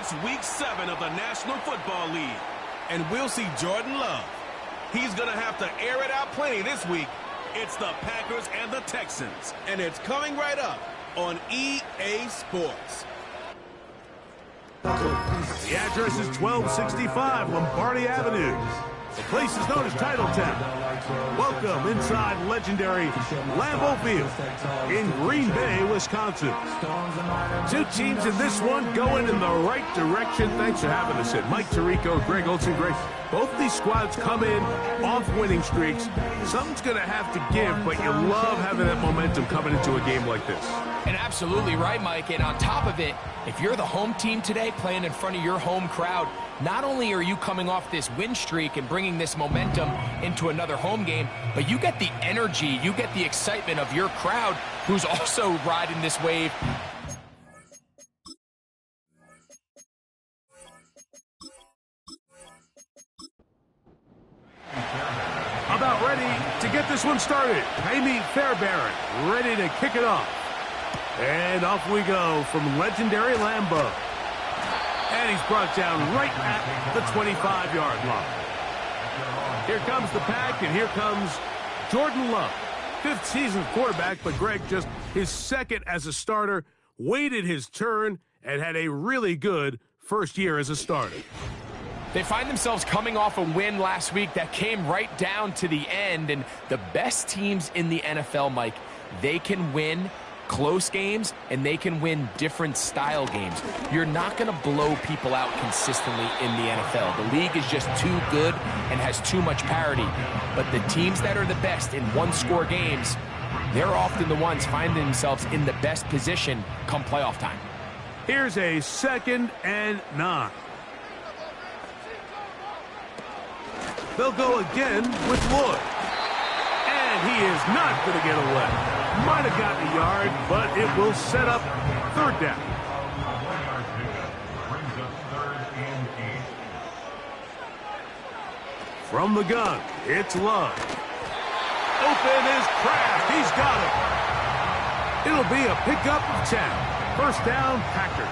It's Week 7 of the National Football League, and we'll see Jordan Love. He's going to have to air it out plenty this week. It's the Packers and the Texans, and it's coming right up on EA Sports. The address is 1265 Lombardi Avenue. The place is known as Titletown. Welcome inside legendary Lambeau Field in Green Bay, Wisconsin. Two teams in this one going in the right direction. Thanks for having us in. Mike Tirico, Greg Olsen. Greg, both these squads come in off winning streaks. Something's going to have to give, but you love having that momentum coming into a game like this. And absolutely right, Mike. And on top of it, if you're the home team today playing in front of your home crowd, not only are you coming off this win streak and bringing this momentum into another home game, but you get the energy, you get the excitement of your crowd who's also riding this wave. About ready to get this one started. Amy Fairbairn ready to kick it off. And off we go from legendary Lambeau. And he's brought down right at the 25-yard line. Here comes the pack, and here comes Jordan Love. Fifth season quarterback, but Greg just his second as a starter, waited his turn, and had a really good first year as a starter. They find themselves coming off a win last week that came right down to the end, and the best teams in the NFL, Mike, they can win close games, and they can win different style games. You're not going to blow people out consistently in the NFL. The league is just too good and has too much parity. But the teams that are the best in one-score games, they're often the ones finding themselves in the best position come playoff time. Here's a 2nd and 9. They'll go again with Lloyd. And he is not going to get away. Might have gotten a yard, but it will set up third down. From the gun, it's Love. Open is Kraft. He's got it. It'll be a pickup of 10. First down, Packers.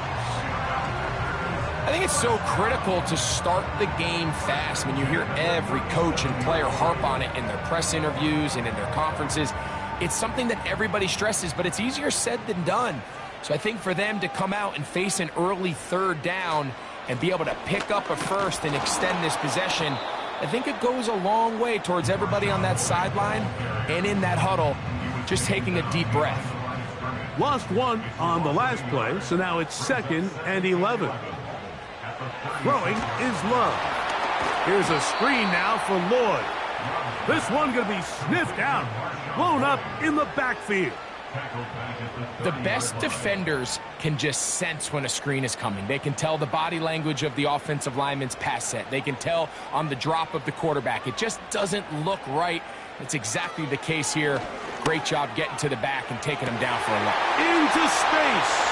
I think it's so critical to start the game fast. When you hear every coach and player harp on it in their press interviews and in their conferences, it's something that everybody stresses, but it's easier said than done. So I think for them to come out and face an early third down and be able to pick up a first and extend this possession, I think it goes a long way towards everybody on that sideline and in that huddle just taking a deep breath. Lost one on the last play, so now it's 2nd and 11. Throwing is Love. Here's a screen now for Lloyd. This one going to be sniffed out, blown up in the backfield. The best defenders can just sense when a screen is coming. They can tell the body language of the offensive lineman's pass set. They can tell on the drop of the quarterback. It just doesn't look right. It's exactly the case here. Great job getting to the back and taking him down for a look. Into space.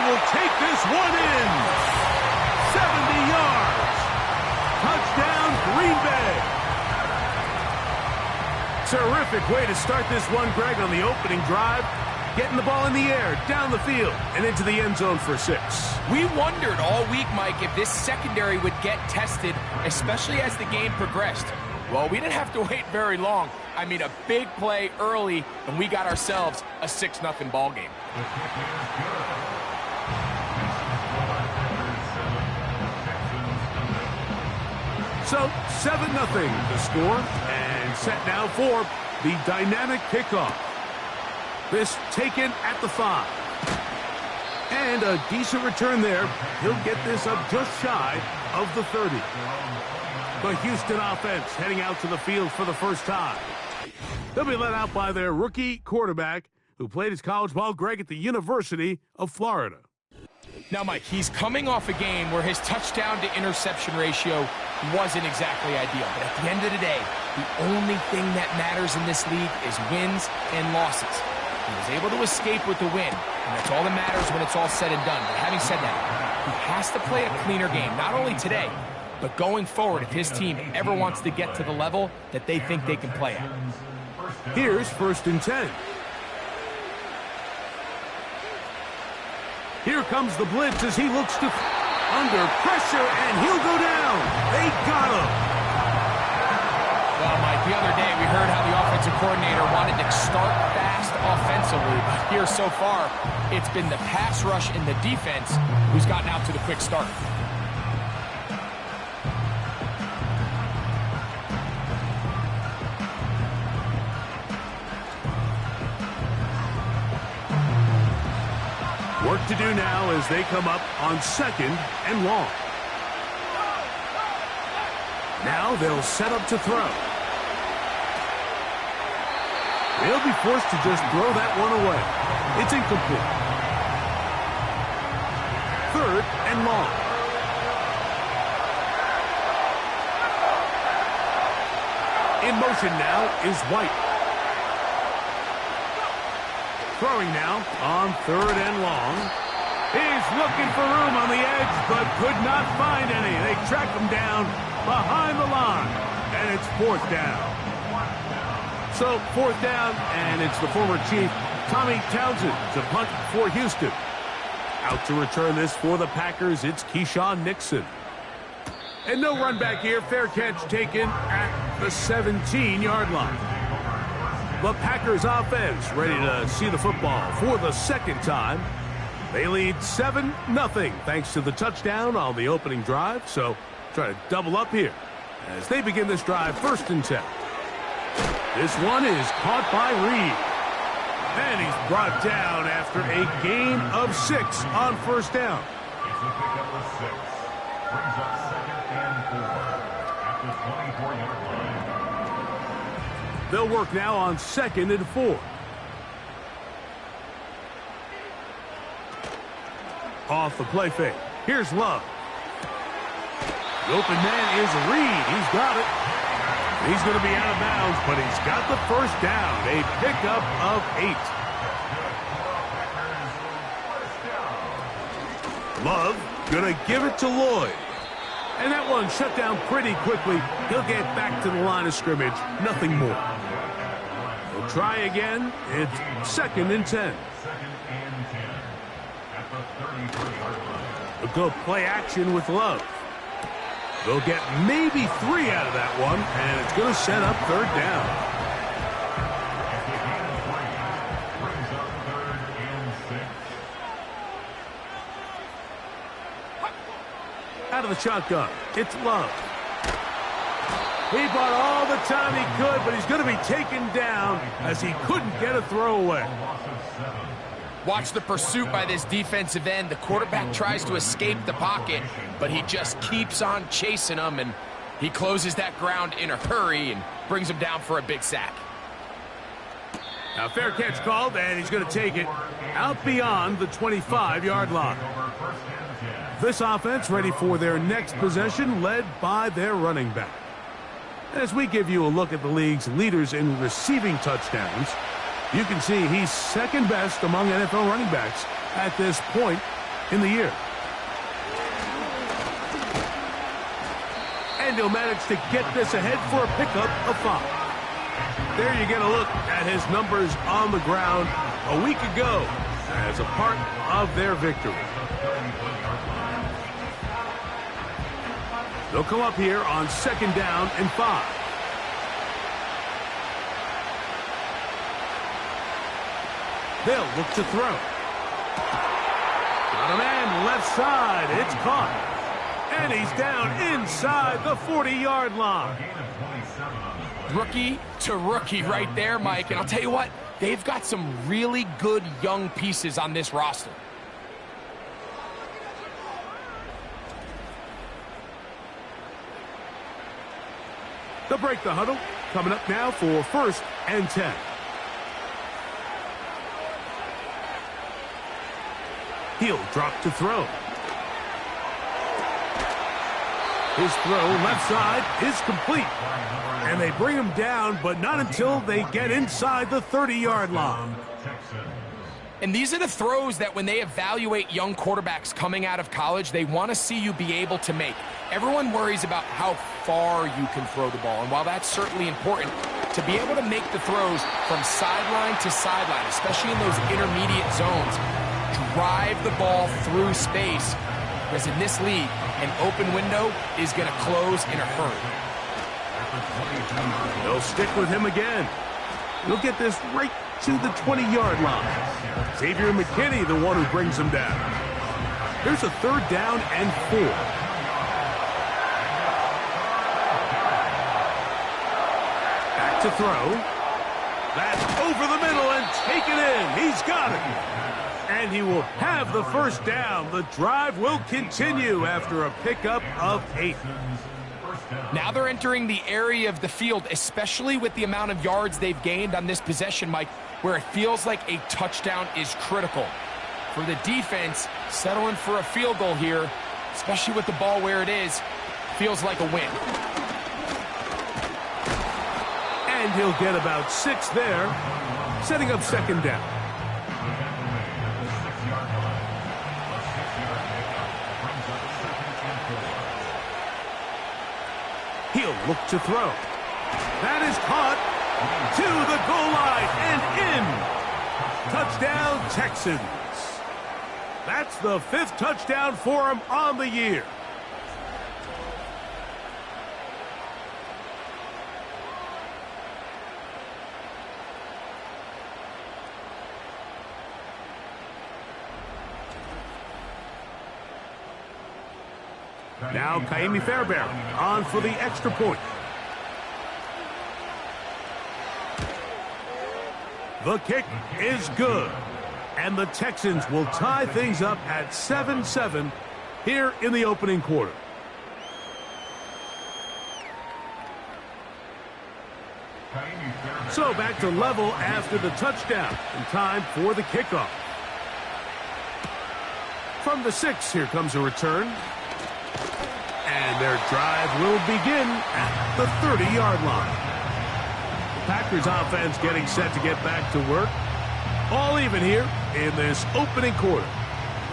Will take this one in. 70 yards. Touchdown, Green Bay. Terrific way to start this one, Greg, on the opening drive. Getting the ball in the air, down the field, and into the end zone for 6. We wondered all week, Mike, if this secondary would get tested, especially as the game progressed. Well, we didn't have to wait very long. I mean, a big play early, and we got ourselves a 6-0 ball game. So, 7-0 the score, and set now for the dynamic kickoff. This taken at the 5. And a decent return there. He'll get this up just shy of the 30. The Houston offense heading out to the field for the first time. They'll be led out by their rookie quarterback who played his college ball, Greg, at the University of Florida. Now, Mike, he's coming off a game where his touchdown-to-interception ratio wasn't exactly ideal. But at the end of the day, the only thing that matters in this league is wins and losses. He was able to escape with the win, and that's all that matters when it's all said and done. But having said that, he has to play a cleaner game, not only today, but going forward if his team ever wants to get to the level that they think they can play at. Here's 1st and 10. comes the blitz as he looks to under pressure, and he'll go down. They got him. Well, Mike, the other day we heard how the offensive coordinator wanted to start fast offensively, but here so far, it's been the pass rush and the defense who's gotten out to the quick start. Work to do now as they come up on second and long. Now they'll set up to throw. They'll be forced to just throw that one away. It's incomplete. Third and long. In motion now is White. Throwing now on third and long. He's looking for room on the edge, but could not find any. They track him down behind the line, and it's fourth down. So fourth down, and it's the former Chief, Tommy Townsend, to punt for Houston. Out to return this for the Packers, it's Keyshawn Nixon. And no run back here. Fair catch taken at the 17-yard line. The Packers offense ready to see the football for the second time. They lead 7-0 thanks to the touchdown on the opening drive. So try to double up here as they begin this drive, 1st and 10. This one is caught by Reed. And he's brought down after a gain of 6 on 1st down. It's a pickup of 6. Brings up 2nd and 4 at the 24-yard line. They'll work now on 2nd and 4. Off the play fake. Here's Love. The open man is Reed. He's got it. He's going to be out of bounds, but he's got the 1st down. A pickup of 8. Love going to give it to Lloyd. And that one shut down pretty quickly. He'll get back to the line of scrimmage. Nothing more. He'll try again. It's 2nd and 10. They'll go play action with Love. They'll get maybe 3 out of that one, and it's going to set up 3rd down. Out of the shotgun, it's Love. He bought all the time he could, but he's going to be taken down as he couldn't get a throwaway. Watch the pursuit by this defensive end. The quarterback tries to escape the pocket, but he just keeps on chasing him, and he closes that ground in a hurry and brings him down for a big sack. Now, fair catch called, and he's going to take it out beyond the 25-yard line. This offense ready for their next possession, led by their running back. As we give you a look at the league's leaders in receiving touchdowns, you can see he's 2nd best among NFL running backs at this point in the year. And he'll manage to get this ahead for a pickup of 5. There you get a look at his numbers on the ground a week ago as a part of their victory. They'll come up here on 2nd down and 5. They'll look to throw. Got a man left side. It's caught. And he's down inside the 40-yard line. Rookie to rookie right there, Mike. And I'll tell you what, they've got some really good young pieces on this roster. They'll break the huddle. Coming up now for 1st and 10. He'll drop to throw. His throw left side is complete. And they bring him down, but not until they get inside the 30-yard line. And these are the throws that when they evaluate young quarterbacks coming out of college, they want to see you be able to make. Everyone worries about how far you can throw the ball. And while that's certainly important, to be able to make the throws from sideline to sideline, especially in those intermediate zones, drive the ball through space. Because in this league, an open window is going to close in a hurry. They'll stick with him again. He'll get this right to the 20-yard line. Xavier McKinney, the one who brings him down. Here's a 3rd down and 4. Back to throw. That's over the middle and taken in. He's got it. And he will have the 1st down. The drive will continue after a pickup of 8. Now they're entering the area of the field, especially with the amount of yards they've gained on this possession, Mike, where it feels like a touchdown is critical. For the defense, settling for a field goal here, especially with the ball where it is, feels like a win. And he'll get about 6 there, setting up 2nd down. He'll look to throw. That is caught to the goal line and in. Touchdown, Texans. That's the 5th touchdown for him on the year. Now Kaimi Fairbairn on for the extra point. The kick is good. And the Texans will tie things up at 7-7 here in the opening quarter. So back to level after the touchdown. And time for the kickoff. From the 6, here comes a return. And their drive will begin at the 30-yard line. The Packers offense getting set to get back to work. All even here in this opening quarter.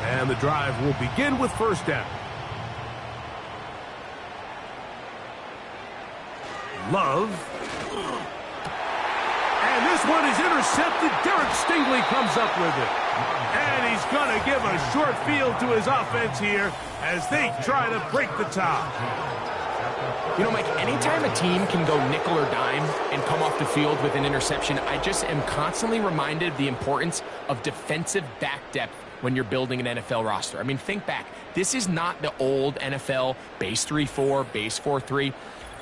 And the drive will begin with 1st down. Love. And this one is intercepted. Derek Stingley comes up with it. And he's going to give a short field to his offense here as they try to break the tie. You know, Mike, anytime a team can go nickel or dime and come off the field with an interception, I just am constantly reminded of the importance of defensive back depth when you're building an NFL roster. I mean, think back. This is not the old NFL base 3-4, base 4-3.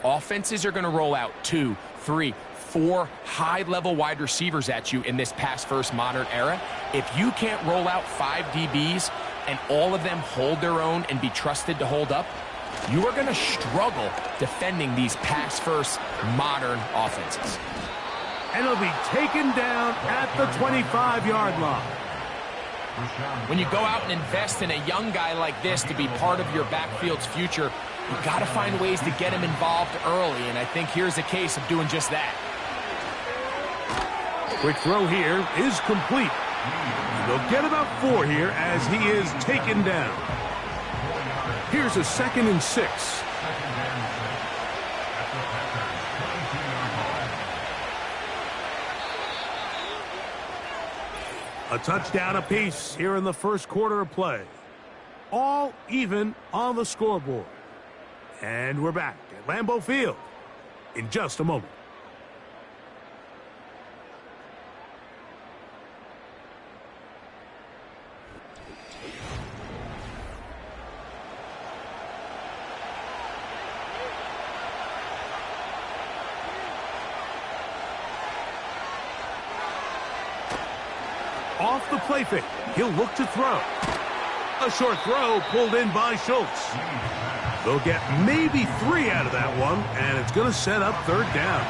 Offenses are going to roll out 2, 3, 4 high-level wide receivers at you in this pass-first modern era. If you can't roll out 5 DBs and all of them hold their own and be trusted to hold up, you are going to struggle defending these pass-first modern offenses. And it'll be taken down at the 25-yard line. When you go out and invest in a young guy like this to be part of your backfield's future, you got to find ways to get him involved early, and I think here's a case of doing just that. Quick throw here is complete. They'll get about 4 here as he is taken down. Here's a 2nd and 6. A touchdown apiece here in the 1st quarter of play. All even on the scoreboard. And we're back at Lambeau Field in just a moment. Off the play fake, he'll look to throw. A short throw pulled in by Schultz. They'll get maybe 3 out of that one, and it's going to set up 3rd down.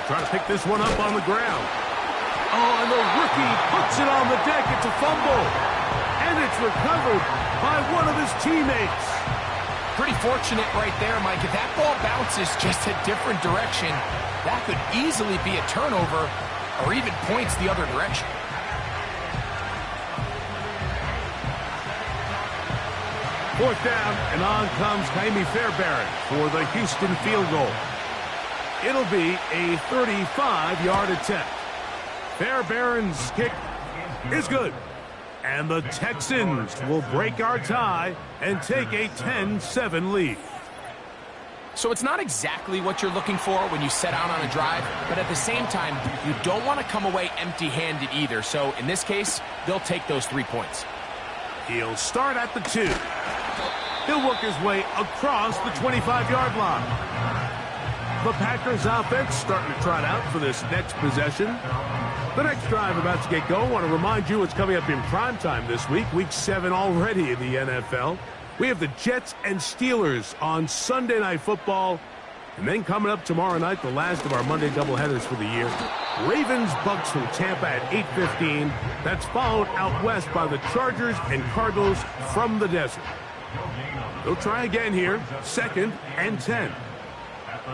Trying to pick this one up on the ground. Oh, and the rookie puts it on the deck. It's a fumble. And it's recovered by one of his teammates. Pretty fortunate right there, Mike. If that ball bounces just a different direction, that could easily be a turnover or even points the other direction. Fourth down, and on comes Kaimi Fairbairn for the Houston field goal. It'll be a 35-yard attempt. Fairbairn's kick is good. And the Texans will break our tie and take a 10-7 lead. So it's not exactly what you're looking for when you set out on a drive, but at the same time, you don't want to come away empty-handed either. So in this case, they'll take those 3 points. He'll start at the 2. He'll work his way across the 25-yard line. The Packers offense starting to trot out for this next possession. The next drive about to get going. I want to remind you what's coming up in primetime this week. Week 7 already in the NFL. We have the Jets and Steelers on Sunday Night Football. And then coming up tomorrow night, the last of our Monday doubleheaders for the year. Ravens-Bucks from Tampa at 8:15. That's followed out west by the Chargers and Cardinals from the desert. They'll try again here. 2nd and 10.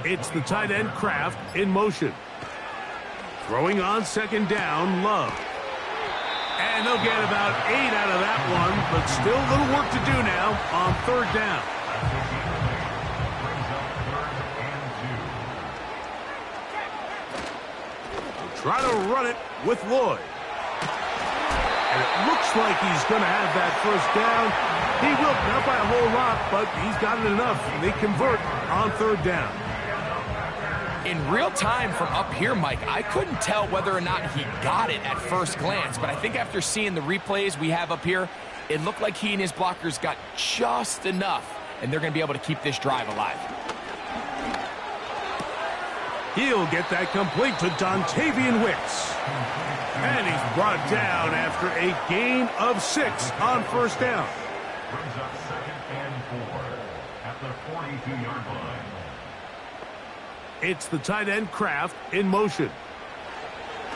It's the tight end Kraft in motion. Throwing on 2nd down, Love. And they'll get about 8 out of that one, but still a little work to do now on 3rd down. We'll try to run it with Lloyd. And it looks like he's going to have that 1st down. He will, not by a whole lot, but he's got it enough. They convert on 3rd down. In real time from up here, Mike, I couldn't tell whether or not he got it at first glance, but I think after seeing the replays we have up here, it looked like he and his blockers got just enough, and they're going to be able to keep this drive alive. He'll get that complete to Dontavian Wicks. And he's brought down after a gain of 6 on 1st down. Brings up 2nd and 4 at the 42-yard line. It's the tight end Kraft in motion.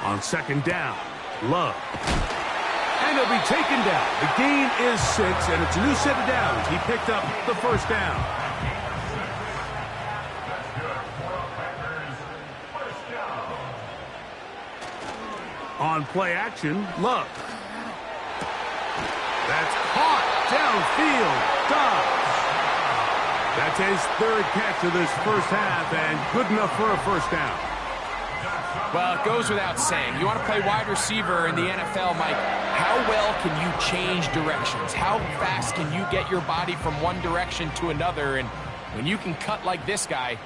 On 2nd down, Love. And he'll be taken down. The gain is 6, and it's a new set of downs. He picked up the 1st down. That's good for the Packers. 1st down. On play action, Love. That's caught downfield. Dobbs. That's his 3rd catch of this 1st half, and good enough for a 1st down. Well, it goes without saying. You want to play wide receiver in the NFL, Mike, how well can you change directions? How fast can you get your body from one direction to another? And when you can cut like this guy,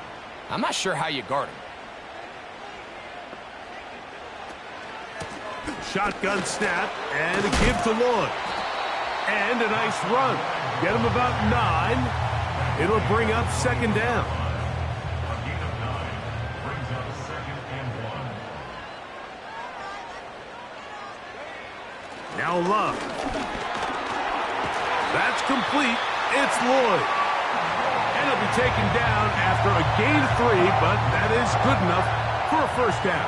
I'm not sure how you guard him. Shotgun snap, and a give to Lloyd. And a nice run. Get him about 9. It'll bring up 2nd down. A gain of 9 brings up 2nd and 1. Now Love. That's complete. It's Lloyd. And he'll be taken down after a gain of 3, but that is good enough for a 1st down.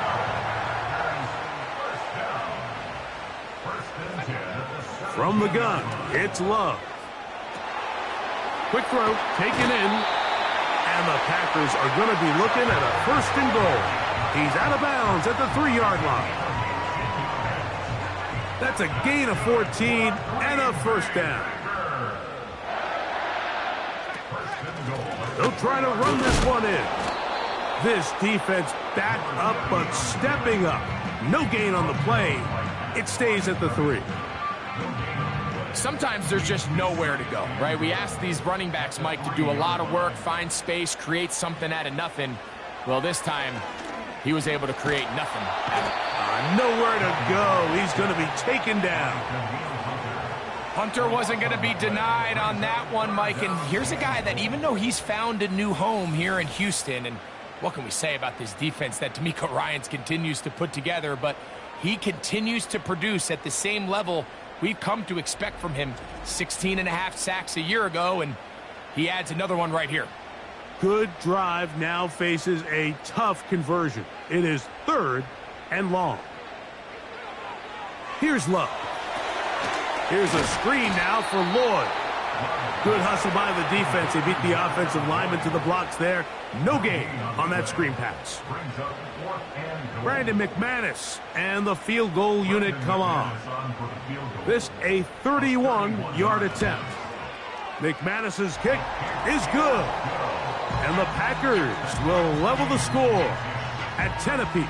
From the gun, it's Love. Quick throw, taken in, and the Packers are going to be looking at a 1st and goal. He's out of bounds at the 3-yard line. That's a gain of 14 and a 1st down. They'll try to run this one in. This defense back up, but stepping up. No gain on the play. It stays at the 3. Sometimes there's just nowhere to go, right? We ask these running backs, Mike, to do a lot of work, find space, create something out of nothing. Well, this time, he was able to create nothing. Nowhere to go. He's going to be taken down. Hunter wasn't going to be denied on that one, Mike. And here's a guy that even though he's found a new home here in Houston, and what can we say about this defense that D'Amico Ryans continues to put together, but he continues to produce at the same level we've come to expect from him. 16.5 sacks a year ago, and he adds another one right here. Good drive now faces a tough conversion. It is 3rd and long. Here's Love. Here's a screen now for Lloyd. Good hustle by the defense. They beat the offensive lineman to the blocks there. No gain on that screen pass. Brandon McManus and the field goal unit come on. This a 31-yard attempt. McManus's kick is good. And the Packers will level the score at 10 apiece.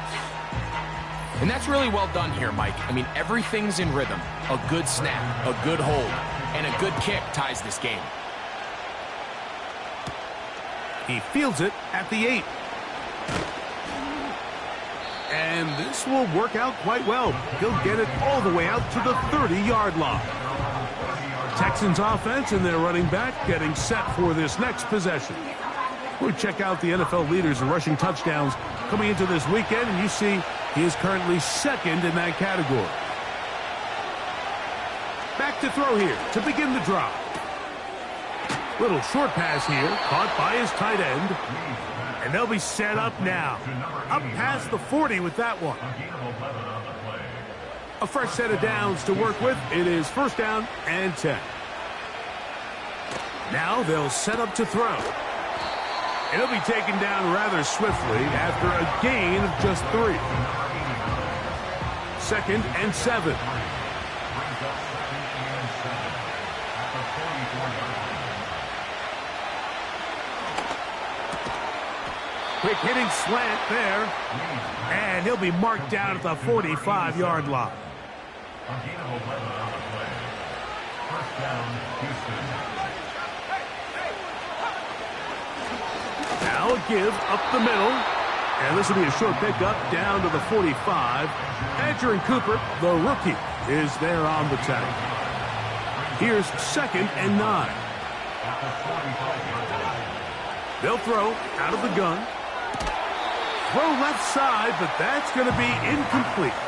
And that's really well done here, Mike. I mean, everything's in rhythm. A good snap, a good hold, and a good kick ties this game. He fields it at the 8. And this will work out quite well. He'll get it all the way out to the 30-yard line. Texans offense and their running back getting set for this next possession. We'll check out the NFL leaders in rushing touchdowns coming into this weekend, and you see he is currently second in that category. Back to throw here to begin the drive. Little short pass here, caught by his tight end. And they'll be set up now. Up past the 40 with that one. A fresh set of downs to work with. It is first down and 10. Now they'll set up to throw. And he'll be taken down rather swiftly after a gain of just 3. Second and 7. Quick hitting slant there. And he'll be marked down at the 45-yard line. A gain of 11 on the play. First down, Houston. Now a give up the middle. And this will be a short pickup down to the 45. Adrian Cooper, the rookie, is there on the tag. Here's second and 9. They'll throw out of the gun. Throw left side, but that's going to be incomplete.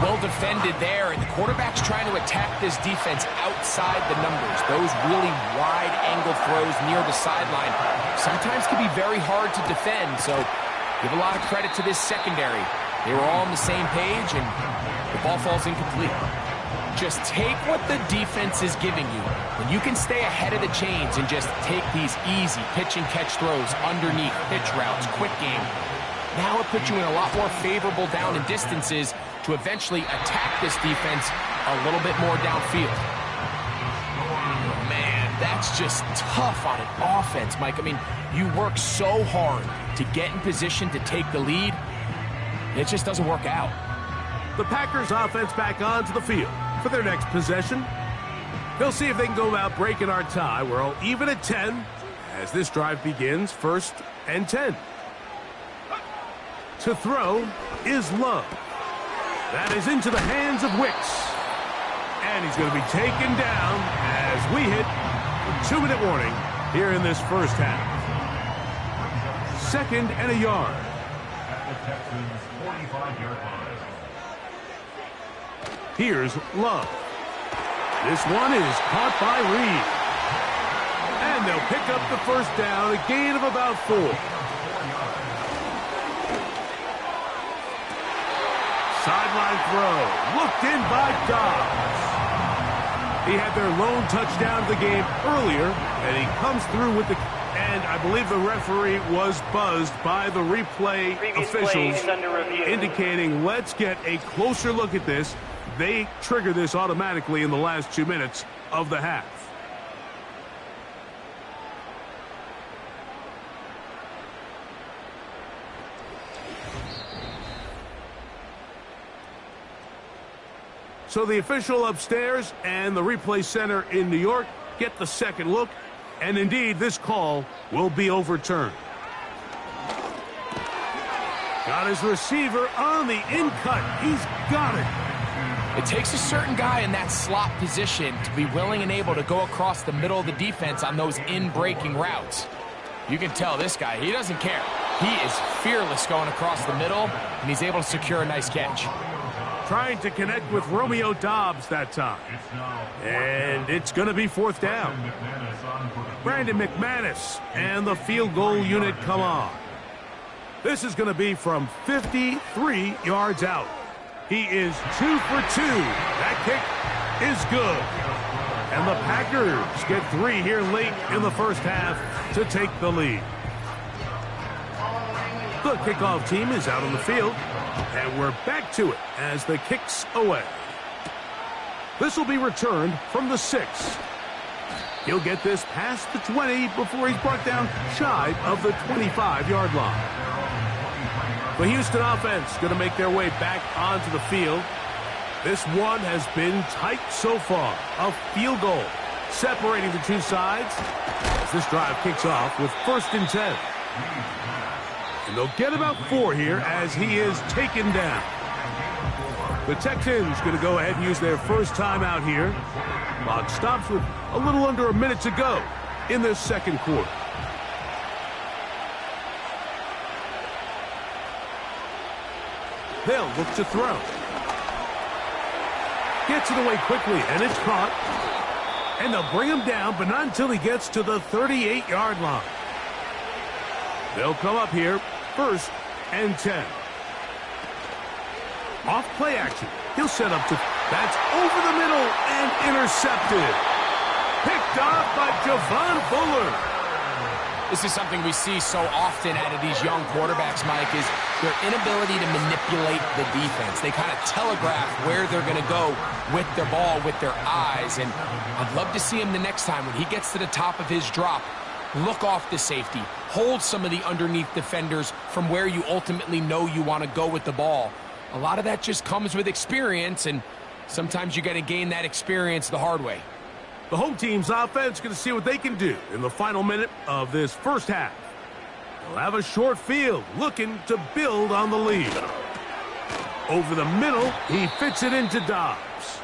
Well defended there, and the quarterback's trying to attack this defense outside the numbers. Those really wide-angle throws near the sideline sometimes can be very hard to defend, so give a lot of credit to this secondary. They were all on the same page, and the ball falls incomplete. Just take what the defense is giving you. When you can stay ahead of the chains and just take these easy pitch-and-catch throws underneath, pitch routes, quick game, now it puts you in a lot more favorable down and distances to eventually attack this defense a little bit more downfield. Man, that's just tough on an offense, Mike. I mean, you work so hard to get in position to take the lead. It just doesn't work out. The Packers offense back onto the field for their next possession. They'll see if they can go about breaking our tie. We're all even at 10 as this drive begins. First and 10. To throw is Love. That is into the hands of Wicks. And he's going to be taken down as we hit a 2-minute warning here in this first half. Second and a yard. At the Texans' 45-yard line. Here's Love. This one is caught by Reed. And they'll pick up the first down, a gain of about 4. Sideline throw, looked in by Dobbs. He had their lone touchdown of the game earlier, and he comes through with the... And I believe the referee was buzzed by the replay officials, indicating let's get a closer look at this. They trigger this automatically in the last 2 minutes of the half. So the official upstairs and the replay center in New York get the second look, and indeed this call will be overturned. Got his receiver on the in-cut. He's got it. It takes a certain guy in that slot position to be willing and able to go across the middle of the defense on those in-breaking routes. You can tell this guy, he doesn't care. He is fearless going across the middle, and he's able to secure a nice catch. Trying to connect with Romeo Dobbs that time. And it's going to be fourth down. Brandon McManus and the field goal unit come on. This is going to be from 53 yards out. He is 2 for 2. That kick is good. And the Packers get 3 here late in the first half to take the lead. The kickoff team is out on the field, and we're back to it as the kick's away. This will be returned from the 6. He'll get this past the 20 before he's brought down shy of the 25-yard line. The Houston offense going to make their way back onto the field. This one has been tight so far. A field goal separating the two sides as this drive kicks off with 1st and 10. And they'll get about 4 here as he is taken down. The Texans going to go ahead and use their first timeout here. Clock stops with a little under a minute to go in this second quarter. They'll look to throw. Gets it away quickly, and it's caught. And they'll bring him down, but not until he gets to the 38-yard line. They'll come up here, 1st and 10. Off play action. He'll set up to... That's over the middle and intercepted. Picked off by Javon Fuller. This is something we see so often out of these young quarterbacks, Mike, is their inability to manipulate the defense. They kind of telegraph where they're going to go with their ball, with their eyes. And I'd love to see him the next time when he gets to the top of his drop. Look off the safety. Hold some of the underneath defenders from where you ultimately know you want to go with the ball. A lot of that just comes with experience, and sometimes you got to gain that experience the hard way. The home team's offense going to see what they can do in the final minute of this first half. They'll have a short field looking to build on the lead. Over the middle, he fits it into Dobbs.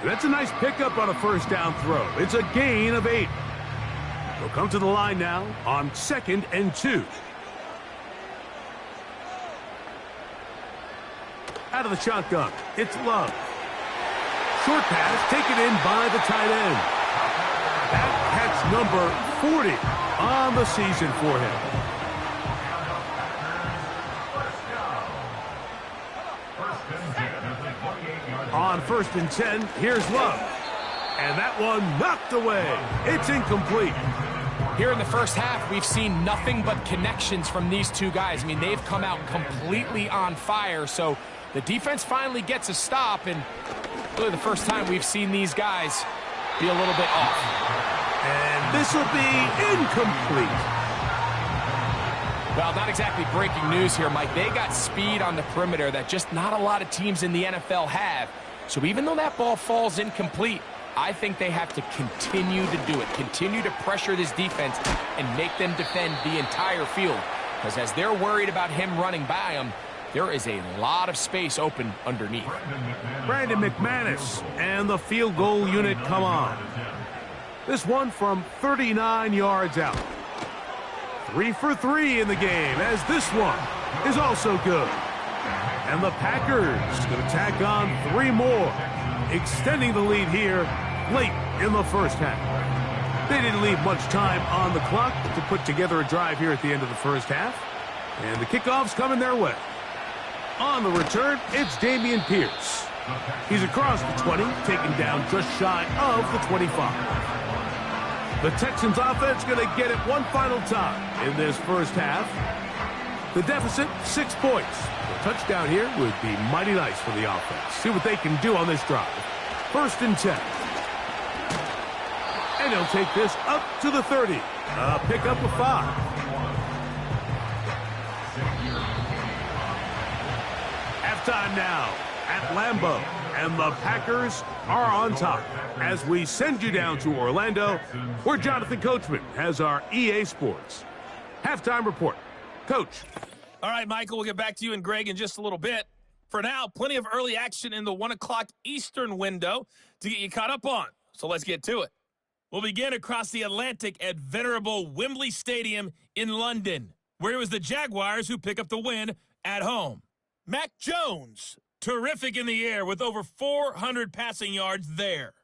And that's a nice pickup on a first down throw. It's a gain of 8. They'll come to the line now on 2nd and 2. Out of the shotgun, it's Love. Short pass taken in by the tight end. That catch number 40 on the season for him. On 1st and 10, here's Love. And that one knocked away. It's incomplete. Here in the first half, we've seen nothing but connections from these two guys. I mean, they've come out completely on fire, so the defense finally gets a stop, and really the first time we've seen these guys be a little bit off. And this will be incomplete. Well, not exactly breaking news here, Mike. They got speed on the perimeter that just not a lot of teams in the NFL have. So even though that ball falls incomplete, I think they have to continue to do it, continue to pressure this defense and make them defend the entire field. Because as they're worried about him running by them, there is a lot of space open underneath. Brandon McManus and the field goal unit come on. This one from 39 yards out. 3 for 3 in the game, as this one is also good. And the Packers going to tack on 3 more, extending the lead here late in the first half. They didn't leave much time on the clock to put together a drive here at the end of the first half. And the kickoff's coming their way. On the return, it's Dameon Pierce. He's across the 20, taken down just shy of the 25. The Texans offense going to get it one final time in this first half. The deficit, 6 points. A touchdown here would be mighty nice for the offense. See what they can do on this drive. 1st and 10. And he'll take this up to the 30. Pick up a 5. Halftime now at Lambeau, and the Packers are on top as we send you down to Orlando, where Jonathan Coachman has our EA Sports halftime report. Coach. All right, Michael, we'll get back to you and Greg in just a little bit. For now, plenty of early action in the 1 o'clock Eastern window to get you caught up on. So let's get to it. We'll begin across the Atlantic at venerable Wembley Stadium in London, where it was the Jaguars who pick up the win at home. Mac Jones, terrific in the air with over 400 passing yards there.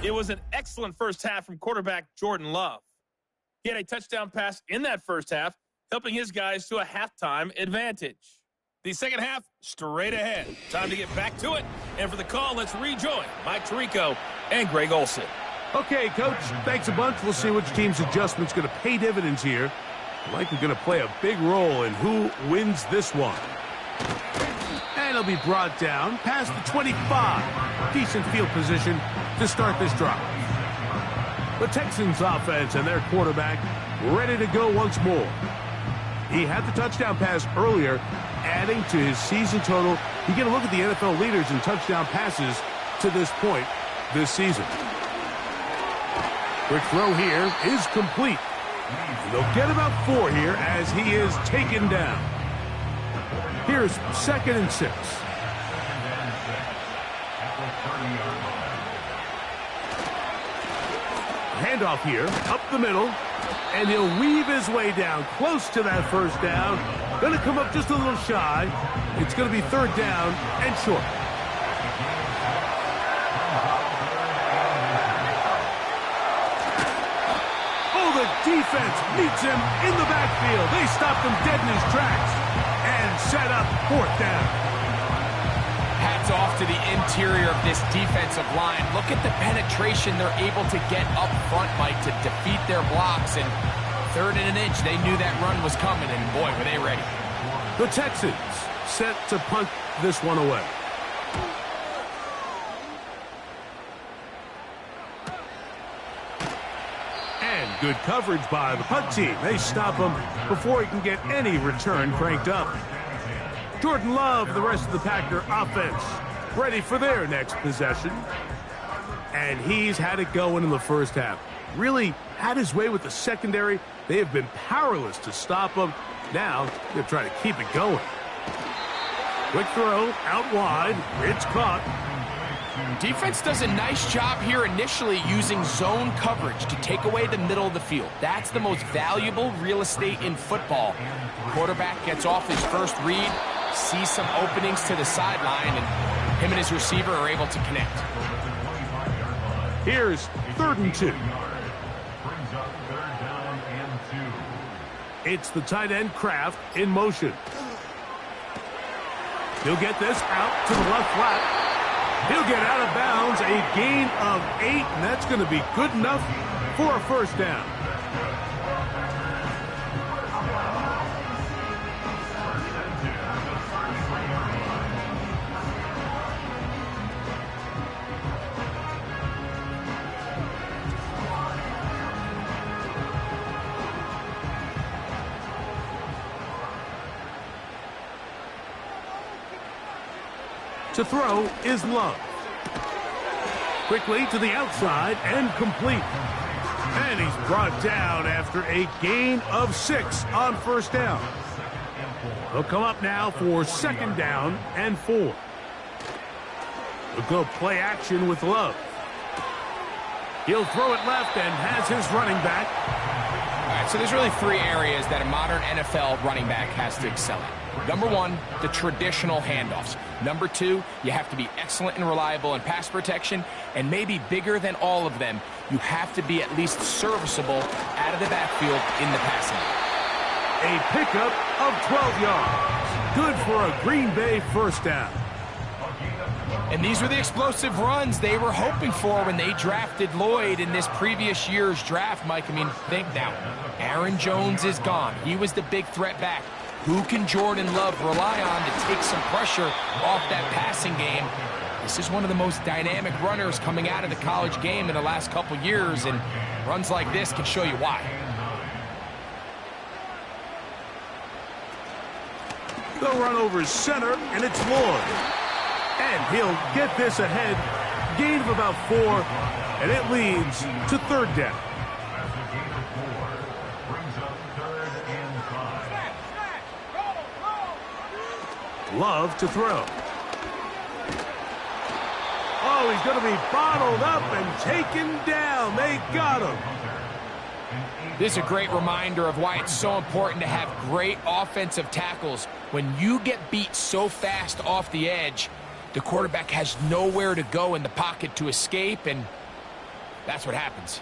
It was an excellent first half from quarterback Jordan Love. He had a touchdown pass in that first half, helping his guys to a halftime advantage. The second half, straight ahead. Time to get back to it. And for the call, let's rejoin Mike Tirico and Greg Olson. Okay, Coach, thanks a bunch. We'll see which team's adjustment's going to pay dividends here. Likely going to play a big role in who wins this one. And it'll be brought down past the 25. Decent field position to start this drive. The Texans offense and their quarterback ready to go once more. He had the touchdown pass earlier, adding to his season total. You get a look at the NFL leaders in touchdown passes to this point this season. Quick throw here is complete. They'll get about 4 here as he is taken down. Here's 2nd and 6. Handoff here, up the middle, and he'll weave his way down close to that first down. Going to come up just a little shy. It's going to be 3rd down and short. Oh, the defense meets him in the backfield. They stopped him dead in his tracks and set up 4th down. Hats off to the interior of this defensive line. Look at the penetration they're able to get up front, Mike, to defeat their blocks. And 3rd and an inch, they knew that run was coming, and boy, were they ready. The Texans set to punt this one away. And good coverage by the punt team. They stop him before he can get any return cranked up. Jordan Love, the rest of the Packer offense, ready for their next possession. And he's had it going in the first half. Really had his way with the secondary. They have been powerless to stop him. Now, they're trying to keep it going. Quick throw, out wide. It's caught. Defense does a nice job here initially using zone coverage to take away the middle of the field. That's the most valuable real estate in football. Quarterback gets off his first read, sees some openings to the sideline, and him and his receiver are able to connect. Here's 3rd and 2. It's the tight end Kraft in motion. He'll get this out to the left flat. He'll get out of bounds, a gain of 8, and that's going to be good enough for a first down. To throw is Love. Quickly to the outside and complete. And he's brought down after a gain of 6 on first down. He'll come up now for 2nd down and 4. He'll go play action with Love. He'll throw it left and has his running back. All right, so there's really 3 areas that a modern NFL running back has to excel at. Number 1, the traditional handoffs. Number 2, you have to be excellent and reliable in pass protection. And maybe bigger than all of them, you have to be at least serviceable out of the backfield in the passing game. A pickup of 12 yards. Good for a Green Bay first down. And these were the explosive runs they were hoping for when they drafted Lloyd in this previous year's draft, Mike. I mean, think now. Aaron Jones is gone. He was the big threat back. Who can Jordan Love rely on to take some pressure off that passing game? This is one of the most dynamic runners coming out of the college game in the last couple years, and runs like this can show you why. They'll run over center, and it's Lloyd. And he'll get this ahead. Gain of about 4, and it leads to 3rd down. Love to throw. Oh, he's going to be bottled up and taken down. They got him. This is a great reminder of why it's so important to have great offensive tackles. When you get beat so fast off the edge, the quarterback has nowhere to go in the pocket to escape, and that's what happens.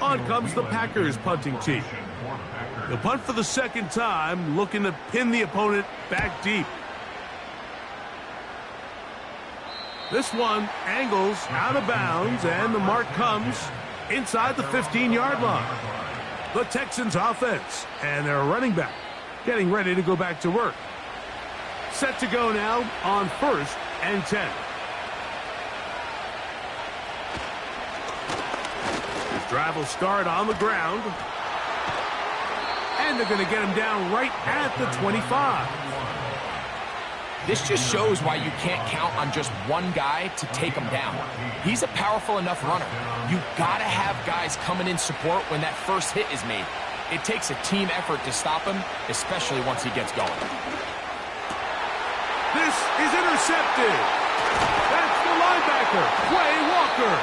On comes the Packers punting team. The punt for the second time, looking to pin the opponent back deep. This one angles out of bounds, and the mark comes inside the 15-yard line. The Texans offense and their running back getting ready to go back to work. Set to go now on 1st and 10. This drive will start on the ground. And they're going to get him down right at the 25. This just shows why you can't count on just one guy to take him down. He's a powerful enough runner. You've got to have guys coming in support when that first hit is made. It takes a team effort to stop him, especially once he gets going. This is intercepted. That's the linebacker, Quay Walker.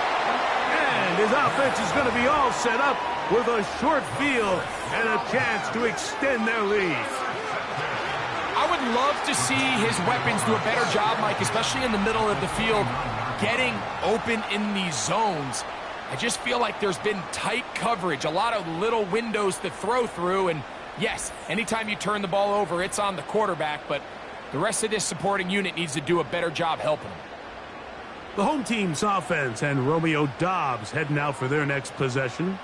And his offense is going to be all set up with a short field and a chance to extend their lead. I would love to see his weapons do a better job, Mike, especially in the middle of the field, getting open in these zones. I just feel like there's been tight coverage, a lot of little windows to throw through, and yes, anytime you turn the ball over, it's on the quarterback, but the rest of this supporting unit needs to do a better job helping him. The home team's offense and Romeo Doubs heading out for their next possession.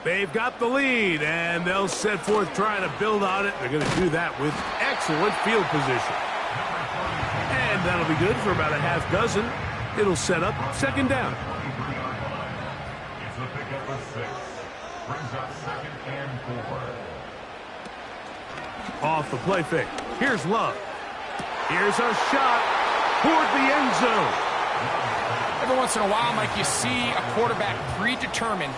They've got the lead, and they'll set forth trying to build on it. They're going to do that with excellent field position. And that'll be good for about a half dozen. It'll set up second down. It's a pickup of 6. Brings up 2nd and 4. Off the play fake. Here's Love. Here's a shot toward the end zone. Every once in a while, Mike, you see a quarterback predetermined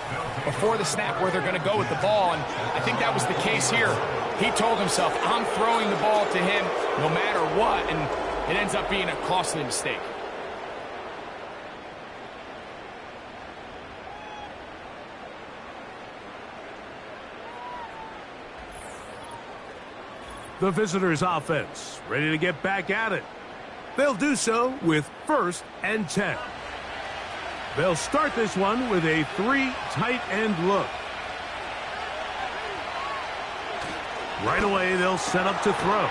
before the snap where they're going to go with the ball, and I think that was the case here. He told himself, I'm throwing the ball to him no matter what, and it ends up being a costly mistake. The visitors' offense ready to get back at it. They'll do so with 1st and 10. They'll start this one with a 3 tight end look. Right away, they'll set up to throw.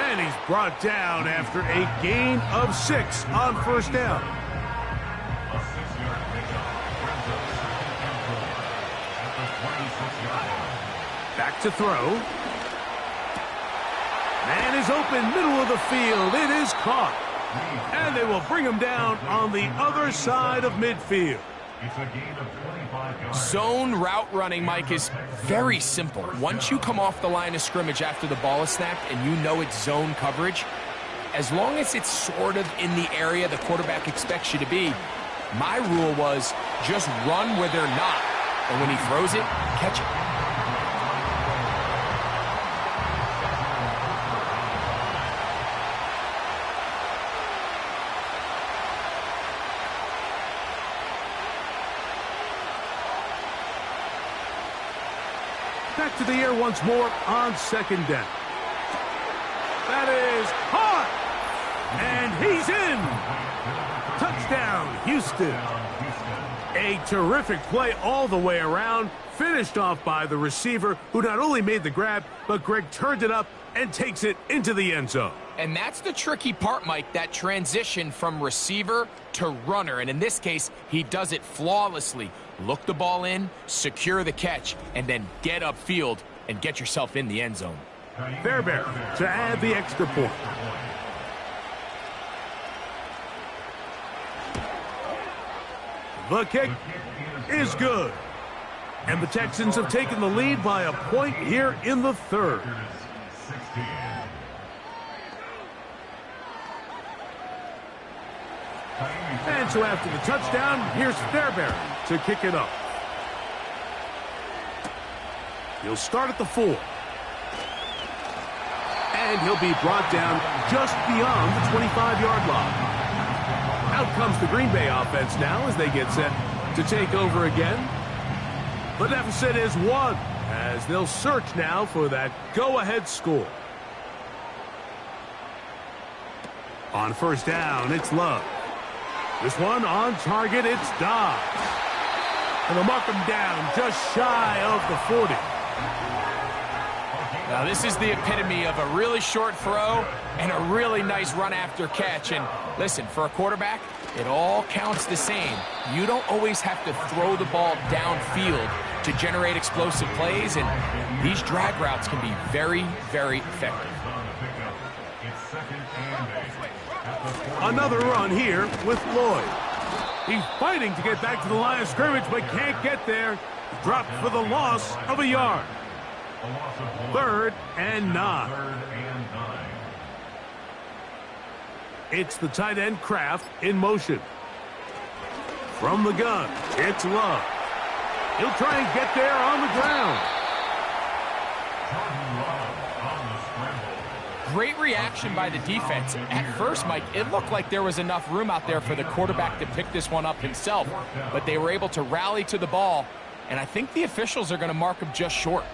And he's brought down after a gain of 6 on 1st down. A 6-yard pickup. Brings up 2nd and 4 at the 26-yard line. Back to throw. Man is open, middle of the field. It is caught. And they will bring him down on the other side of midfield. It's a gain of 25 yards. Zone route running, Mike, is very simple. Once you come off the line of scrimmage after the ball is snapped and you know it's zone coverage, as long as it's sort of in the area the quarterback expects you to be, my rule was just run where they're not. And when he throws it, catch it. Back to the air once more on 2nd down. That is caught. And he's in. Touchdown, Houston. A terrific play all the way around. Finished off by the receiver, who not only made the grab, but Greg turned it up and takes it into the end zone. And that's the tricky part, Mike, that transition from receiver to runner. And in this case, he does it flawlessly. Look the ball in, secure the catch, and then get upfield and get yourself in the end zone. Fairbairn to add the extra point. The kick is good. And the Texans have taken the lead by a point here in the 3rd. And so after the touchdown, here's Fairbairn to kick it off. He'll start at the 4. And he'll be brought down just beyond the 25-yard line. Out comes the Green Bay offense now as they get set to take over again. The deficit is 1 as they'll search now for that go-ahead score. On 1st down, it's Love. This one on target, it's Dobbs. And they'll mark him down just shy of the 40. Now, this is the epitome of a really short throw and a really nice run after catch. And listen, for a quarterback, it all counts the same. You don't always have to throw the ball downfield to generate explosive plays, and these drag routes can be very, very effective. Another run here with Lloyd. He's fighting to get back to the line of scrimmage, but can't get there. Dropped for the loss of a yard. 3rd and 9. It's the tight end Kraft in motion. From the gun, it's Love. He'll try and get there on the ground. Great reaction by the defense. At first, Mike, it looked like there was enough room out there for the quarterback to pick this one up himself, but they were able to rally to the ball, and I think the officials are going to mark him just short.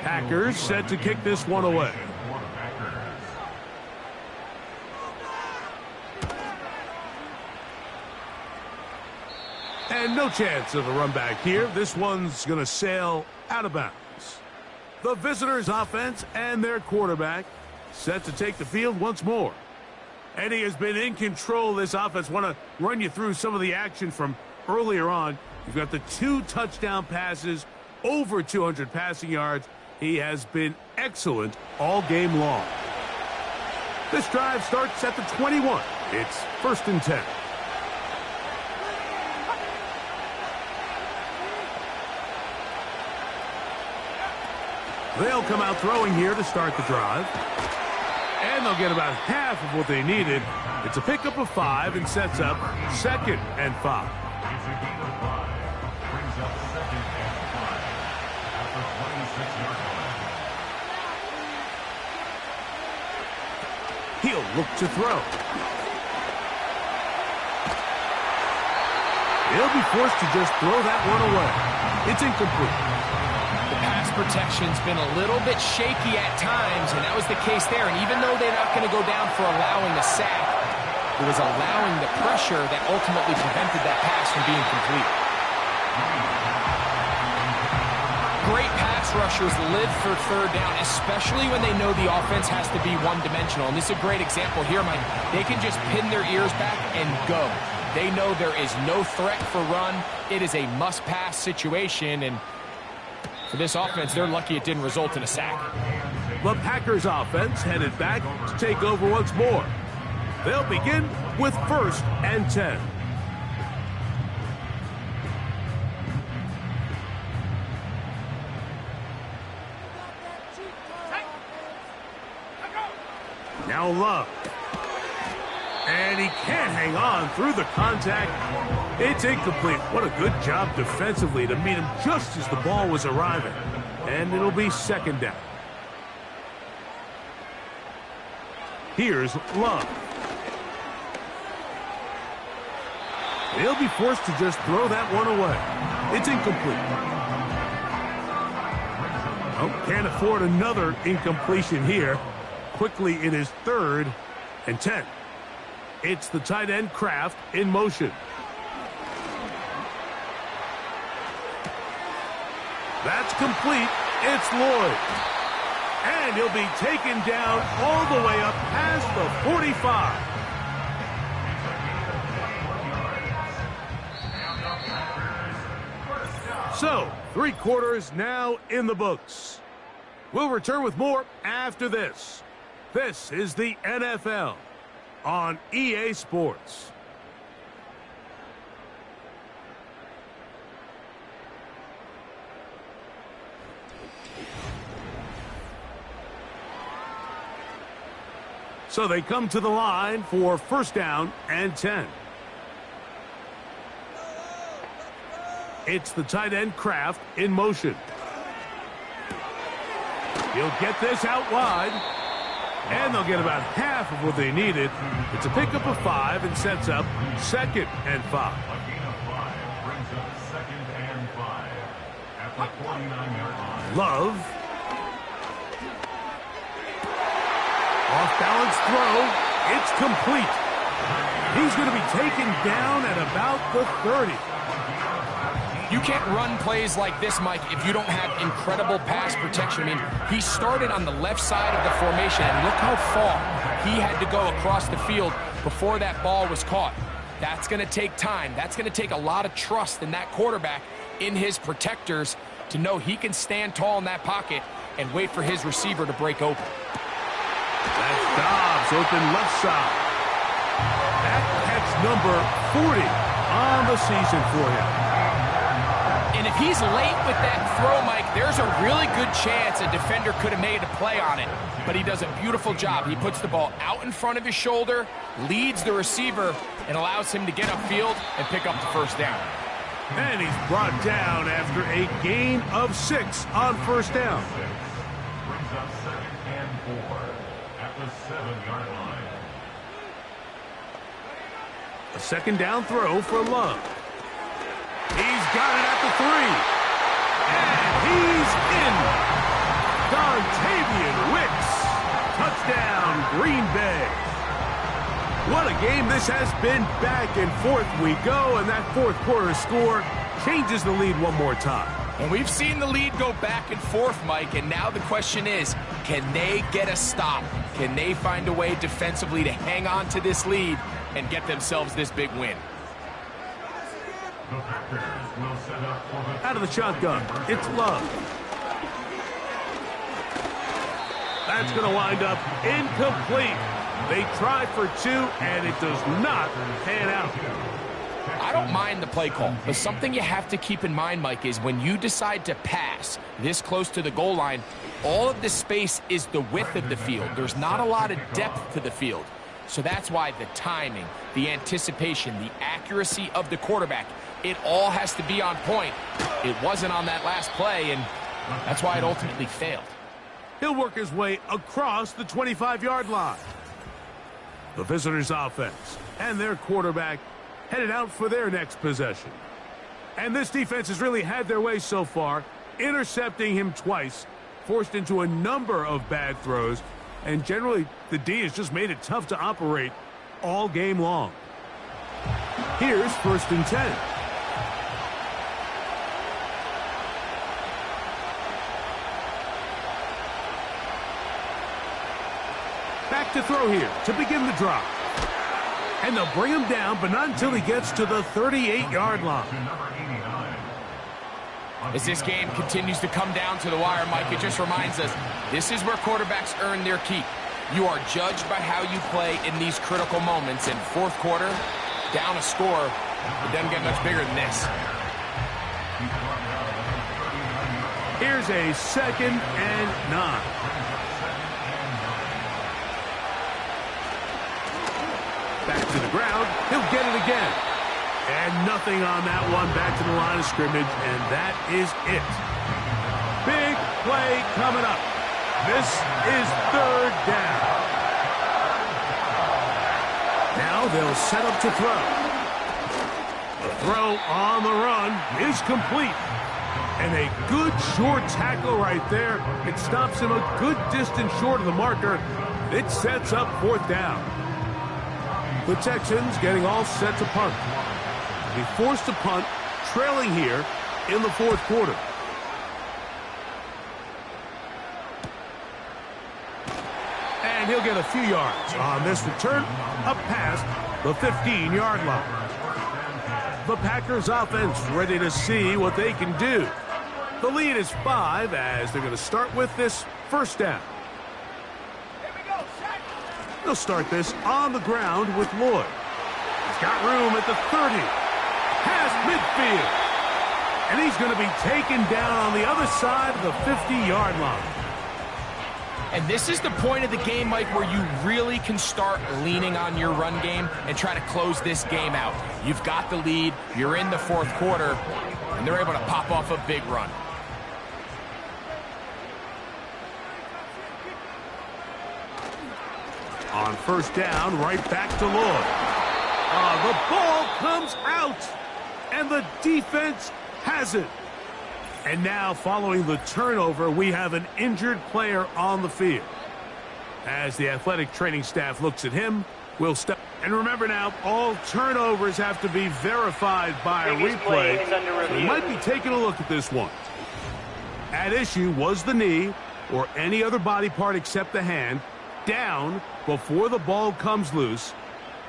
Packers set to kick this one away. And no chance of a run back here. This one's going to sail out of bounds. The visitors' offense and their quarterback set to take the field once more. And he has been in control of this offense. Want to run you through some of the action from earlier on. You've got the 2 touchdown passes, over 200 passing yards. He has been excellent all game long. This drive starts at the 21. It's 1st and 10. They'll come out throwing here to start the drive. And they'll get about half of what they needed. It's a pickup of 5 and sets up 2nd and 5. It's a gain of 5. Brings up 2nd and 5. At the 26-yard line. He'll look to throw. He'll be forced to just throw that one away. It's incomplete. Pass protection's been a little bit shaky at times, and that was the case there. And even though they're not going to go down for allowing the sack, it was allowing the pressure that ultimately prevented that pass from being complete. Great pass rushers live for 3rd down, especially when they know the offense has to be one-dimensional. And this is a great example here, Mike. They can just pin their ears back and go. They know there is no threat for run. It is a must-pass situation, and for this offense, they're lucky it didn't result in a sack. The Packers offense headed back to take over once more. They'll begin with 1st and 10. Now Love. And he can't hang on through the contact. It's incomplete. What a good job defensively to meet him just as the ball was arriving. And it'll be 2nd down. Here's Love. He'll be forced to just throw that one away. It's incomplete. Oh, can't afford another incompletion here. Quickly it is 3rd and 10. It's the tight end Kraft in motion. That's complete. It's Lloyd. And he'll be taken down all the way up past the 45. So, 3 quarters now in the books. We'll return with more after this. This is the NFL on EA Sports. So they come to the line for 1st down and 10. It's the tight end Kraft in motion. He'll get this out wide. And they'll get about half of what they needed. It's a pickup of 5 and sets up 2nd and 5. A gain of 5 brings up 2nd and 5 at the 49-yard line. Love. Off-balance throw. It's complete. He's going to be taken down at about the 30. You can't run plays like this, Mike, if you don't have incredible pass protection. I mean, he started on the left side of the formation, and look how far he had to go across the field before that ball was caught. That's going to take time. That's going to take a lot of trust in that quarterback, in his protectors, to know he can stand tall in that pocket and wait for his receiver to break open. That's Dobbs open left side. That catch number 40 on the season for him. And if he's late with that throw, Mike, there's a really good chance a defender could have made a play on it. But he does a beautiful job. He puts the ball out in front of his shoulder, leads the receiver, and allows him to get upfield and pick up the first down. And he's brought down after a gain of 6 on first down. Brings up 2nd and 4 at the 7-yard line. A second down throw for Love. He's got it at the 3. And he's in. Dontavian Wicks. Touchdown, Green Bay. What a game this has been. Back and forth we go, and that fourth quarter score changes the lead one more time. And we've seen the lead go back and forth, Mike, and now the question is, can they get a stop? Can they find a way defensively to hang on to this lead and get themselves this big win? Out of the shotgun, it's Love. That's going to wind up incomplete. They try for 2, and it does not pan out. I don't mind the play call, but something you have to keep in mind, Mike, is when you decide to pass this close to the goal line, all of the space is the width of the field. There's not a lot of depth to the field. So that's why the timing, the anticipation, the accuracy of the quarterback, it all has to be on point. It wasn't on that last play, and that's why it ultimately failed. He'll work his way across the 25-yard line. The visitors' offense and their quarterback headed out for their next possession. And this defense has really had their way so far, intercepting him twice, forced into a number of bad throws, and generally the D has just made it tough to operate all game long. Here's 1st and 10. Back to throw here to begin the drive. And they'll bring him down, but not until he gets to the 38-yard line. As this game continues to come down to the wire, Mike, it just reminds us, this is where quarterbacks earn their keep. You are judged by how you play in these critical moments. In fourth quarter, down a score, it doesn't get much bigger than this. Here's a 2nd and 9. Back to the ground. He'll get it again. And nothing on that one. Back to the line of scrimmage, and that is it. Big play coming up. This is 3rd down. Now they'll set up to throw. The throw on the run is complete. And a good short tackle right there. It stops him a good distance short of the marker. It sets up 4th down. The Texans getting all set to punt. He forced to punt, trailing here in the 4th quarter. And he'll get a few yards on this return up past the 15-yard line. The Packers offense ready to see what they can do. The lead is 5 as they're going to start with this 1st down. They'll start this on the ground with Lloyd. He's got room at the 30. Past midfield. And he's going to be taken down on the other side of the 50-yard line. And this is the point of the game, Mike, where you really can start leaning on your run game and try to close this game out. You've got the lead. You're in the 4th quarter. And they're able to pop off a big run. On 1st down, right back to Lloyd. The ball comes out, and the defense has it. And now, following the turnover, we have an injured player on the field. As the athletic training staff looks at him, will step. And remember now, all turnovers have to be verified by a replay. So we might be taking a look at this one. At issue was the knee or any other body part except the hand down before the ball comes loose.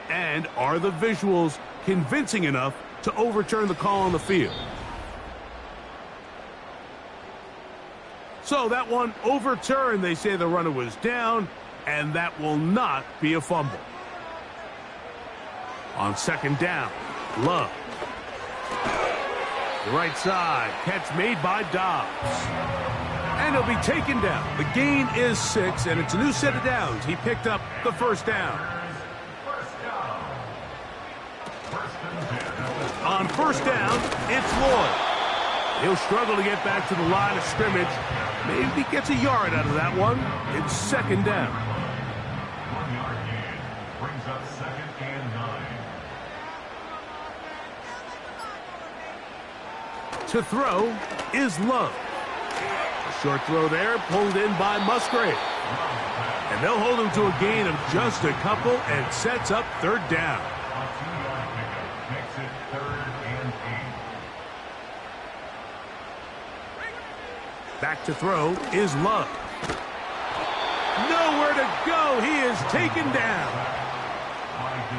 And are the visuals convincing enough to overturn the call on the field? So that one overturned. They say the runner was down, and that will not be a fumble. On second down, Love. The right side, catch made by Dobbs. And he'll be taken down. The gain is 6, and it's a new set of downs. He picked up the first down. On first down, it's Lloyd. He'll struggle to get back to the line of scrimmage. Maybe gets a yard out of that one. It's second down. 1-yard gain brings up second and 9. To throw is Love. A short throw there, pulled in by Musgrave. And they'll hold him to a gain of just a couple and sets up third down. A 2-yard pickup makes it 3rd and 8. Back to throw is Love. Nowhere to go. He is taken down.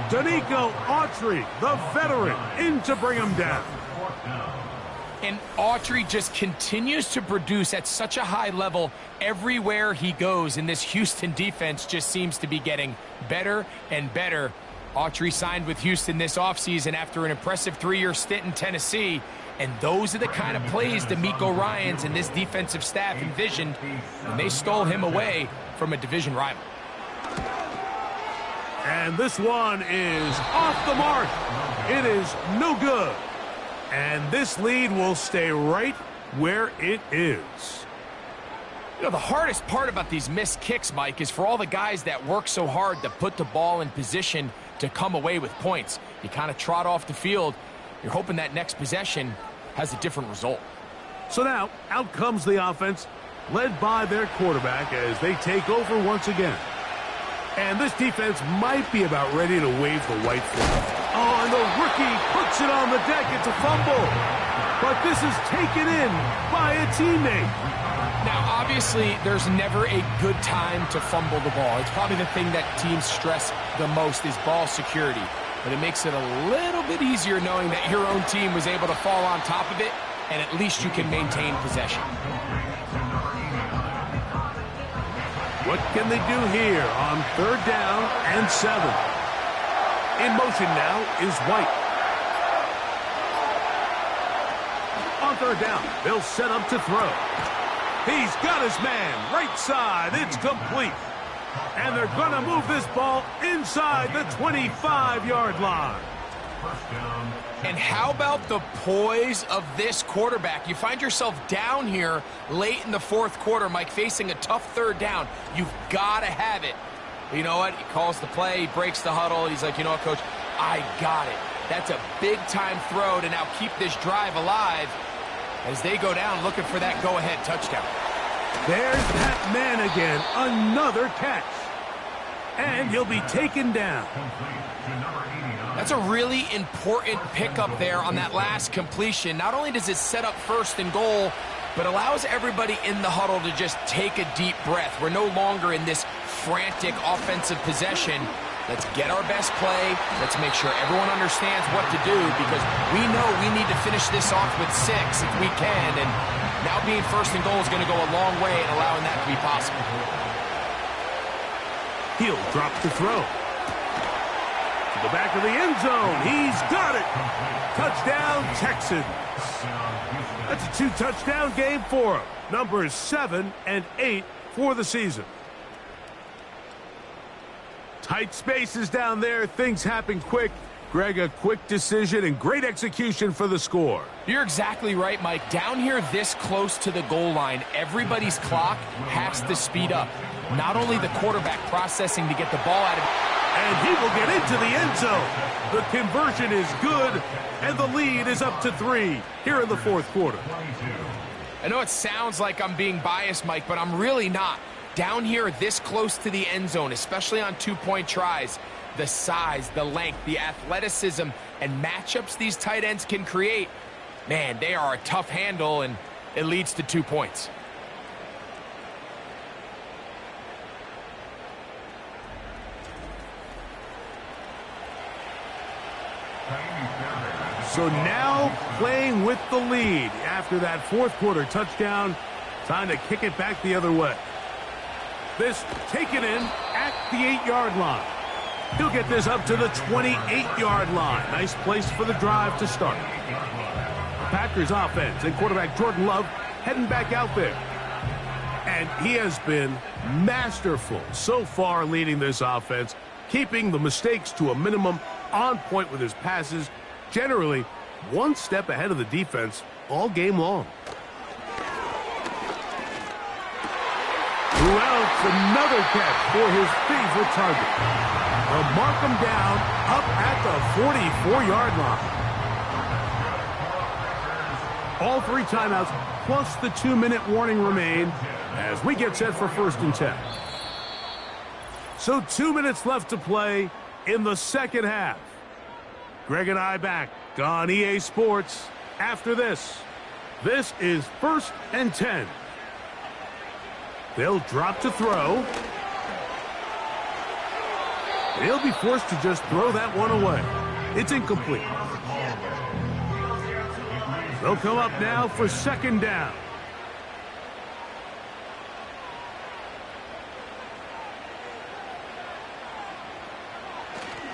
Danico Autry, the veteran, in to bring him down. And Autry just continues to produce at such a high level everywhere he goes, and this Houston defense just seems to be getting better and better. Autry signed with Houston this offseason after an impressive 3-year stint in Tennessee, and those are the kind of plays DeMeco Ryans and this defensive staff envisioned when they stole him away from a division rival. And this one is off the mark. It is no good. And this lead will stay right where it is. You know, the hardest part about these missed kicks, Mike, is for all the guys that work so hard to put the ball in position to come away with points. You kind of trot off the field. You're hoping that next possession has a different result. So now, out comes the offense, led by their quarterback as they take over once again. And this defense might be about ready to wave the white flag. Oh, and the rookie puts it on the deck. It's a fumble. But this is taken in by a teammate. Now, obviously, there's never a good time to fumble the ball. It's probably the thing that teams stress the most is ball security. But it makes it a little bit easier knowing that your own team was able to fall on top of it, and at least you can maintain possession. What can they do here on third down and 7? In motion now is White. On third down, they'll set up to throw. He's got his man right side. It's complete. And they're going to move this ball inside the 25-yard line. And how about the poise of this quarterback? You find yourself down here late in the fourth quarter, Mike, facing a tough third down. You've got to have it. You know what? He calls the play. He breaks the huddle. He's like, you know what, Coach? I got it. That's a big-time throw to now keep this drive alive as they go down looking for that go-ahead touchdown. There's that man again. Another catch. And he'll be taken down. That's a really important pickup there on that last completion. Not only does it set up first and goal, but allows everybody in the huddle to just take a deep breath. We're no longer in this frantic offensive possession. Let's get our best play. Let's make sure everyone understands what to do because we know we need to finish this off with 6 if we can. And now being first and goal is going to go a long way in allowing that to be possible. He'll drop the throw. To the back of the end zone. He's got it. Touchdown, Texans. That's a 2-touchdown game for him. Numbers 7 and 8 for the season. Tight spaces down there. Things happen quick. Greg, a quick decision and great execution for the score. You're exactly right, Mike. Down here this close to the goal line, everybody's clock has to speed up. Not only the quarterback processing to get the ball out of it. And he will get into the end zone. The conversion is good, and the lead is up to 3 here in the fourth quarter. I know it sounds like I'm being biased, Mike, but I'm really not. Down here this close to the end zone, especially on 2-point tries, the size, the length, the athleticism, and matchups these tight ends can create, man, they are a tough handle, and it leads to 2 points. So now playing with the lead after that fourth quarter touchdown. Time to kick it back the other way. This taken in at the 8-yard line. He'll get this up to the 28-yard line. Nice place for the drive to start. Packers offense and quarterback Jordan Love heading back out there. And he has been masterful so far leading this offense, keeping the mistakes to a minimum, on point with his passes, generally one step ahead of the defense all game long. Who else? Another catch for his favorite target. They'll mark him down up at the 44-yard line. All 3 timeouts plus the 2-minute warning remain as we get set for 1st and 10. So 2 minutes left to play in the second half. Greg and I back on EA Sports after this. This is 1st and 10. They'll drop to throw. They'll be forced to just throw that one away. It's incomplete. They'll come up now for 2nd down.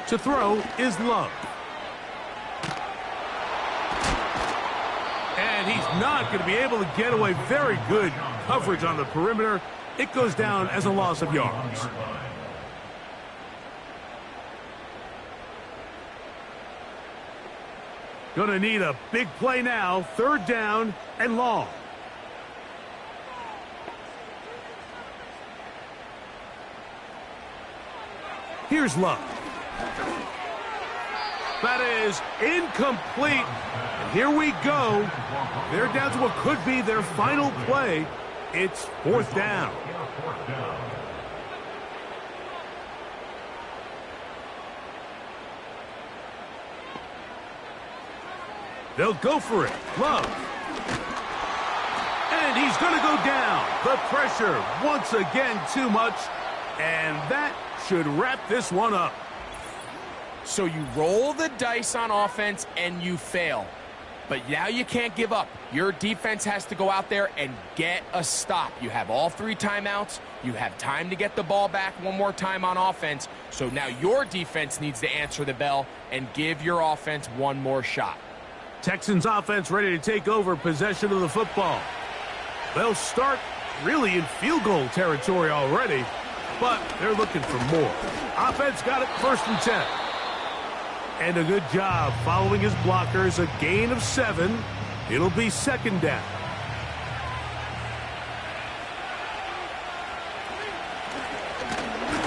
To throw is Love. And he's not going to be able to get away. Very good coverage on the perimeter. It goes down as a loss of yards. Going to need a big play now. 3rd down and long. Here's Love. That is incomplete. And here we go. They're down to what could be their final play. It's 4th down. They'll go for it. Love. And he's going to go down. The pressure once again too much. And that should wrap this one up. So you roll the dice on offense and you fail. But now you can't give up. Your defense has to go out there and get a stop. You have all 3 timeouts. You have time to get the ball back one more time on offense. So now your defense needs to answer the bell and give your offense one more shot. Texans offense ready to take over possession of the football. They'll start really in field goal territory already, but they're looking for more. Offense got it 1st and 10. And a good job following his blockers. A gain of 7. It'll be 2nd down.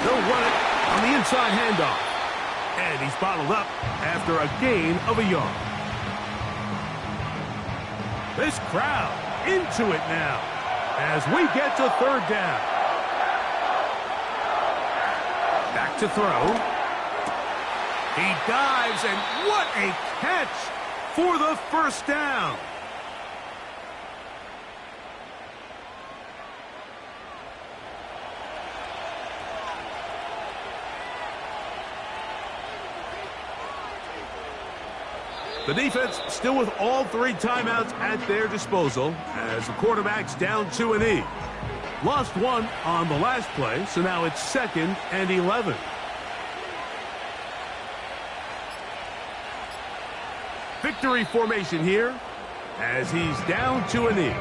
They'll run it on the inside handoff. And he's bottled up after a gain of a yard. This crowd into it now as we get to 3rd down. Back to throw. He dives, and what a catch for the 1st down. The defense still with all 3 timeouts at their disposal as the quarterback's down 2 and E. Lost 1 on the last play, so now it's 2nd and 11. Victory formation here as he's down 2 and E.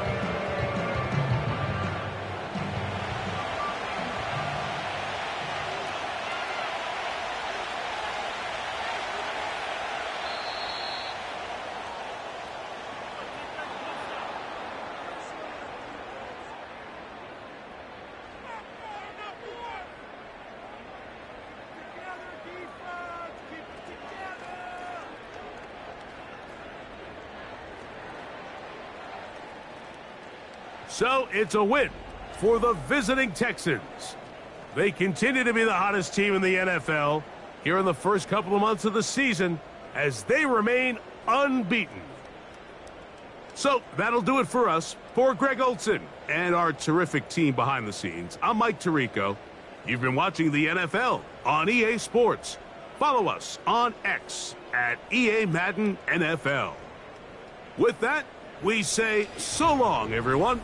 So it's a win for the visiting Texans. They continue to be the hottest team in the NFL, here in the first couple of months of the season as they remain unbeaten. So that'll do it for us. For Greg Olson and our terrific team behind the scenes, I'm Mike Tirico. You've been watching the NFL on EA Sports. Follow us on X at EA Madden NFL. With that, we say so long, everyone.